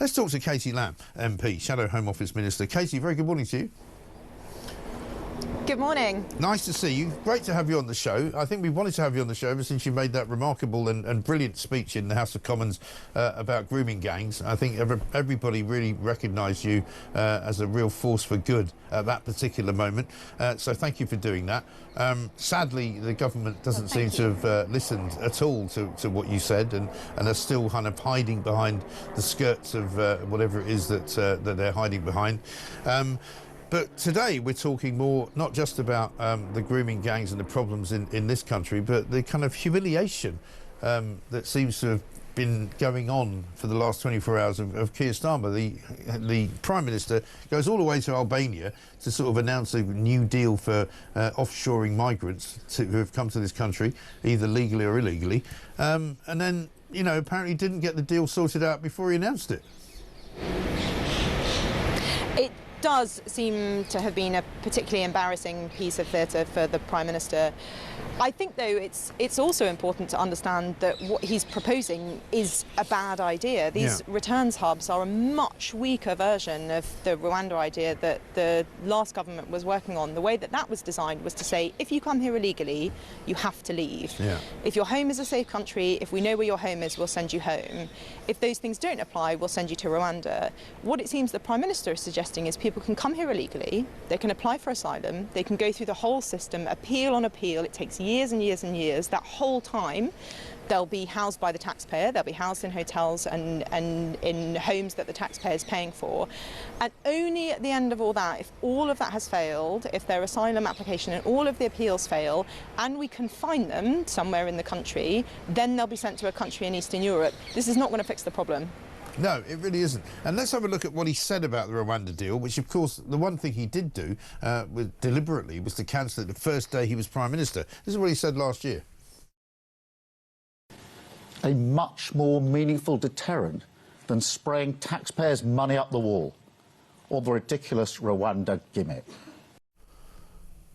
Let's talk to Katie Lam, MP, Shadow Home Office Minister. Katie, very good morning to you. Good morning. Nice to see you. Great to have you on the show. I think we wanted to have you on the show ever since you made that remarkable and brilliant speech in the House of Commons about grooming gangs. I think everybody really recognised you as a real force for good at that particular moment. So thank you for doing that. Sadly, the government doesn't seem to have listened at all to what you said and are still kind of hiding behind the skirts of whatever it is that they're hiding behind. But today we're talking more not just about the grooming gangs and the problems in this country, but the kind of humiliation that seems to have been going on for the last 24 hours of Keir Starmer. The Prime Minister goes all the way to Albania to sort of announce a new deal for offshoring migrants who have come to this country, either legally or illegally, and then, you know, apparently didn't get the deal sorted out before he announced it. It does seem to have been a particularly embarrassing piece of theatre for the Prime Minister. I think, though, it's also important to understand that what he's proposing is a bad idea. These returns hubs are a much weaker version of the Rwanda idea that the last government was working on. The way that that was designed was to say, if you come here illegally, you have to leave. Yeah. If your home is a safe country, if we know where your home is, we'll send you home. If those things don't apply, we'll send you to Rwanda. What it seems the Prime Minister is suggesting is people can come here illegally, they can apply for asylum, they can go through the whole system, appeal on appeal. It takes years and years and years. That whole time they'll be housed by the taxpayer, they'll be housed in hotels and in homes that the taxpayer is paying for. And only at the end of all that, if all of that has failed, if their asylum application and all of the appeals fail, and we can find them somewhere in the country, then they'll be sent to a country in Eastern Europe. This is not going to fix the problem. No, it really isn't. And let's have a look at what he said about the Rwanda deal, which, of course, the one thing he did do deliberately was to cancel it the first day he was Prime Minister. This is what he said last year. A much more meaningful deterrent than spraying taxpayers' money up the wall or the ridiculous Rwanda gimmick.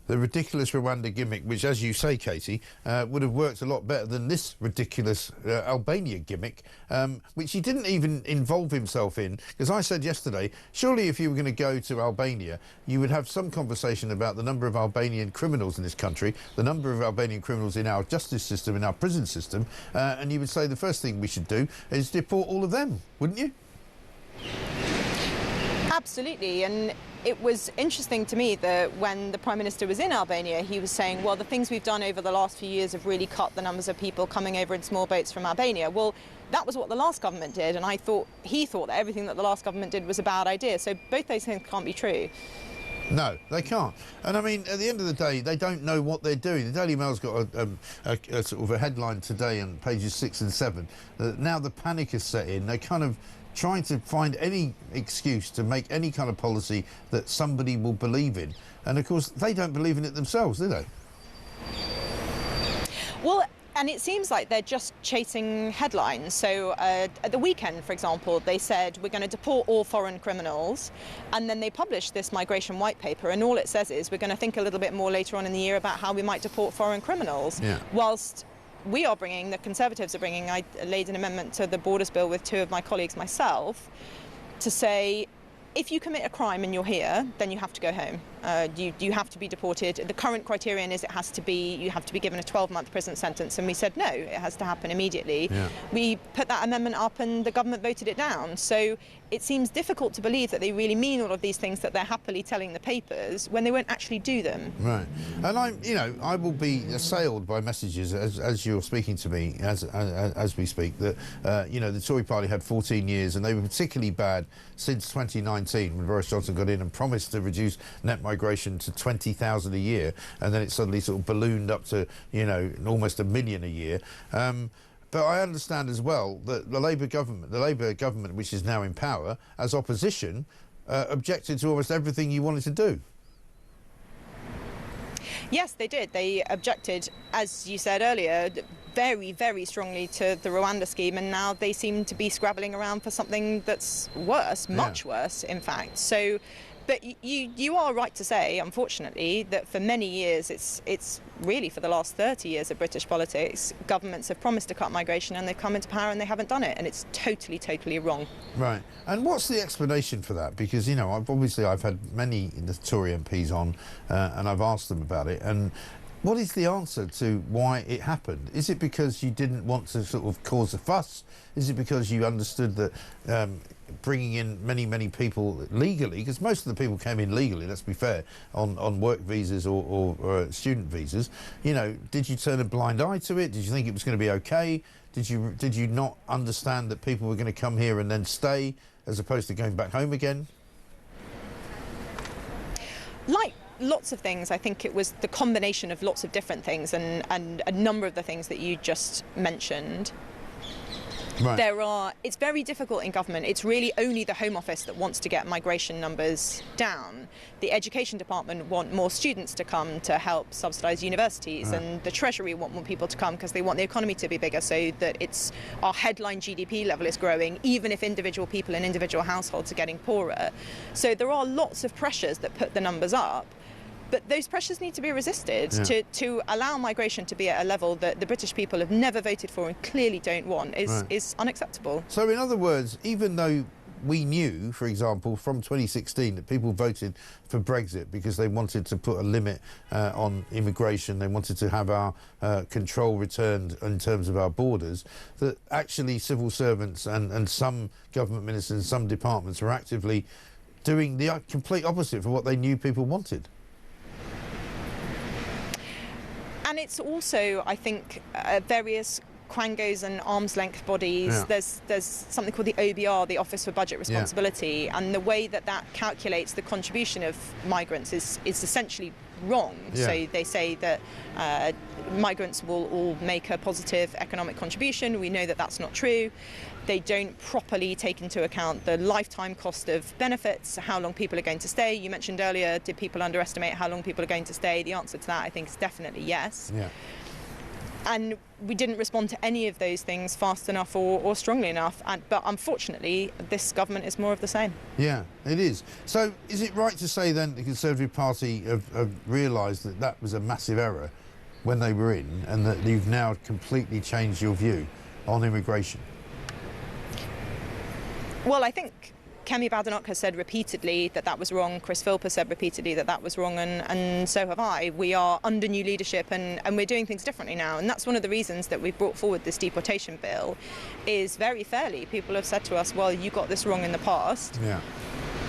The ridiculous Rwanda gimmick, which, as you say, Katie, would have worked a lot better than this ridiculous Albania gimmick, which he didn't even involve himself in. Because I said yesterday, surely if you were going to go to Albania, you would have some conversation about the number of Albanian criminals in this country, the number of Albanian criminals in our justice system, in our prison system, and you would say the first thing we should do is deport all of them, wouldn't you? Absolutely, and it was interesting to me that when the Prime Minister was in Albania, he was saying, well, the things we've done over the last few years have really cut the numbers of people coming over in small boats from Albania. Well, that was what the last government did, and he thought that everything that the last government did was a bad idea. So both those things can't be true. No, they can't. And I mean, at the end of the day, they don't know what they're doing. The Daily Mail's got a sort of a headline today on pages 6 and 7 that now the panic has set in. They're kind of trying to find any excuse to make any kind of policy that somebody will believe in. And of course, they don't believe in it themselves, do they? Well, and it seems like they're just chasing headlines. So at the weekend, for example, they said we're going to deport all foreign criminals, and then they published this migration white paper, and all it says is we're going to think a little bit more later on in the year about how we might deport foreign criminals. Yeah. Whilst we are bringing, the Conservatives are bringing, I laid an amendment to the Borders Bill with 2 of my colleagues, myself, to say if you commit a crime and you're here, then you have to go home. You have to be deported. The current criterion is you have to be given a 12-month prison sentence, and we said no, it has to happen immediately. Yeah. We put that amendment up and the government voted it down. So it seems difficult to believe that they really mean all of these things that they're happily telling the papers when they won't actually do them. Right. And I will be assailed by messages as you're speaking to me as we speak that the Tory party had 14 years and they were particularly bad since 2019 when Boris Johnson got in and promised to reduce net migration to 20,000 a year, and then it suddenly sort of ballooned up to almost 1 million a year. But I understand as well that the Labour government, which is now in power, as opposition, objected to almost everything you wanted to do. Yes, they did. They objected, as you said earlier, very, very strongly to the Rwanda scheme, and now they seem to be scrabbling around for something that's worse, much worse, in fact. So, but you are right to say, unfortunately, that for many years, it's really for the last 30 years of British politics, governments have promised to cut migration and they've come into power and they haven't done it, and it's totally, totally wrong. Right. And what's the explanation for that? Because, you know, I've had many Tory MPs on and I've asked them about it, and what is the answer to why it happened? Is it because you didn't want to sort of cause a fuss? Is it because you understood that bringing in many people legally, because most of the people came in legally, let's be fair, on work visas or student visas, you know, did you turn a blind eye to it? Did you think it was going to be okay? Did you not understand that people were going to come here and then stay as opposed to going back home again? Like lots of things, I think it was the combination of lots of different things, and a number of the things that you just mentioned. Right. It's very difficult in government. It's really only the Home Office that wants to get migration numbers down. The Education Department want more students to come to help subsidise universities, and the Treasury want more people to come because they want the economy to be bigger, so that our headline GDP level is growing, even if individual people and individual households are getting poorer. So there are lots of pressures that put the numbers up. But those pressures need to be resisted to allow migration to be at a level that the British people have never voted for and clearly don't want is unacceptable. So in other words, even though we knew, for example, from 2016 that people voted for Brexit because they wanted to put a limit on immigration, they wanted to have our control returned in terms of our borders, that actually civil servants and some government ministers and some departments were actively doing the complete opposite for what they knew people wanted. And it's also, I think, various quangos and arm's length bodies. There's something called the OBR, the Office for Budget Responsibility, and the way that calculates the contribution of migrants is essentially wrong. So they say that migrants will all make a positive economic contribution. We know that that's not true. They don't properly take into account the lifetime cost of benefits, how long people are going to stay. You mentioned earlier, did people underestimate how long people are going to stay? The answer to that, I think, is definitely yes. And we didn't respond to any of those things fast enough or strongly enough. But unfortunately, this government is more of the same. Yeah, it is. So is it right to say then the Conservative Party have realised that that was a massive error when they were in, and that you've now completely changed your view on immigration? Well, I think Kemi Badenoch has said repeatedly that that was wrong. Chris Philp has said repeatedly that that was wrong, and so have I. We are under new leadership, and we're doing things differently now. And that's one of the reasons that we've brought forward this deportation bill, is very fairly, people have said to us, well, you got this wrong in the past.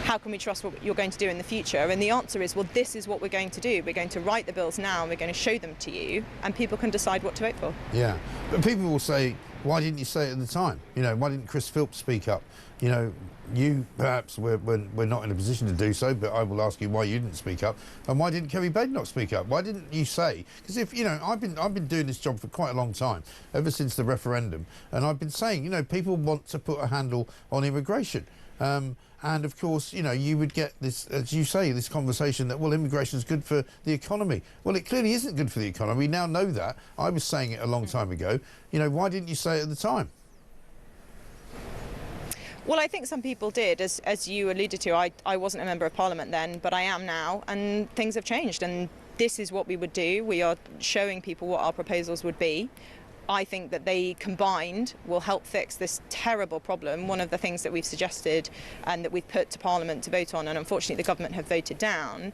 How can we trust what you're going to do in the future? And the answer is, well, this is what we're going to do. We're going to write the bills now, and we're going to show them to you, and people can decide what to vote for. Yeah, but people will say, why didn't you say it at the time? You know, why didn't Chris Philp speak up? You know, you perhaps we're not in a position to do so, but I will ask you why you didn't speak up, and why didn't Kemi Badenoch speak up? Why didn't you say? Because if you know, I've been doing this job for quite a long time, ever since the referendum, and I've been saying, you know, people want to put a handle on immigration. And of course, you know, you would get this, as you say, this conversation that, well, immigration is good for the economy. Well, it clearly isn't good for the economy. We now know that. I was saying it a long time ago. You know, why didn't you say it at the time? Well, I think some people did. As you alluded to, I wasn't a member of Parliament then, but I am now, and things have changed. And this is what we would do. We are showing people what our proposals would be. I think that they combined will help fix this terrible problem. One of the things that we've suggested and that we've put to Parliament to vote on, and unfortunately the government have voted down,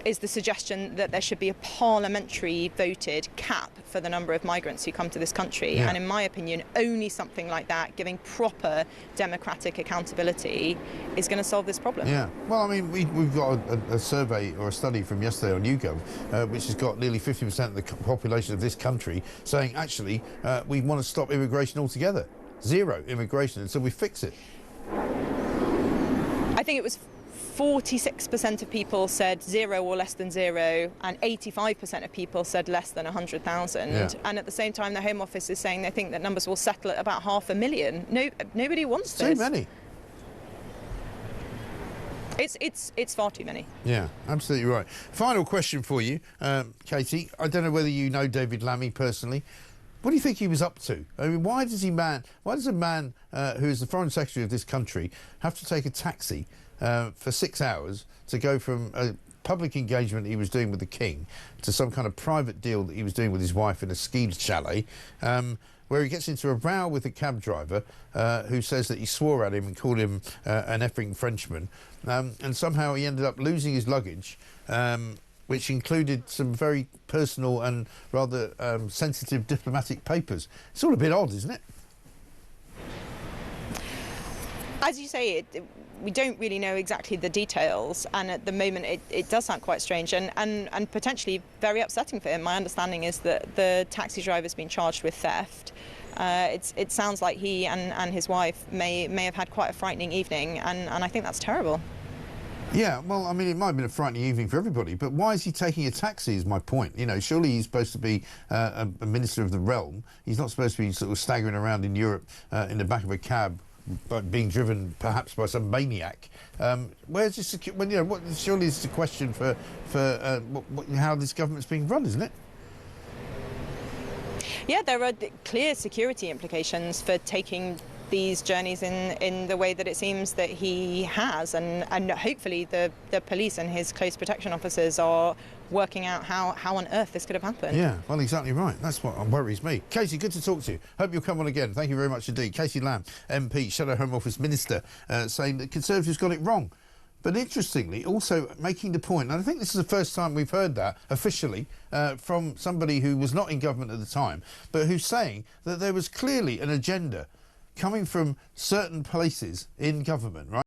is the suggestion that there should be a parliamentary voted cap for the number of migrants who come to this country. And in my opinion, only something like that, giving proper democratic accountability, is going to solve this problem. Yeah, well, I mean, we've got a survey or a study from yesterday on YouGov, which has got nearly 50% of the population of this country saying, actually, we want to stop immigration altogether. Zero immigration until we fix it. I think it was 46% of people said 0 or less than 0, and 85% of people said less than 100,000. And at the same time, the Home Office is saying they think that numbers will settle at about 500,000. Nobody wants this. Too many. It's far too many. Yeah, absolutely right. Final question for you, Katie. I don't know whether you know David Lammy personally. What do you think he was up to? I mean, why does a man who is the foreign secretary of this country have to take a taxi for 6 hours to go from a public engagement he was doing with the king to some kind of private deal that he was doing with his wife in a ski chalet, where he gets into a row with a cab driver who says that he swore at him and called him an effing Frenchman, and somehow he ended up losing his luggage, which included some very personal and rather sensitive diplomatic papers. It's all a bit odd, isn't it? As you say, we don't really know exactly the details, and at the moment it does sound quite strange and potentially very upsetting for him. My understanding is that the taxi driver's been charged with theft. It sounds like he and his wife may have had quite a frightening evening, and I think that's terrible. Yeah, well, I mean, it might have been a frightening evening for everybody, but why is he taking a taxi is my point. You know, surely he's supposed to be a minister of the realm. He's not supposed to be sort of staggering around in Europe in the back of a cab, but being driven perhaps by some maniac. Where's this? Well, you know, surely it's a question for how this government's being run, isn't it? Yeah, there are clear security implications for taking these journeys in the way that it seems that he has, and hopefully the police and his close protection officers are working out how on earth this could have happened. Yeah, well, exactly right. That's what worries me. Katie, good to talk to you. Hope you'll come on again. Thank you very much indeed. Katie Lam, MP, Shadow Home Office Minister, saying that Conservatives got it wrong. But interestingly, also making the point, and I think this is the first time we've heard that officially from somebody who was not in government at the time, but who's saying that there was clearly an agenda coming from certain places in government, right?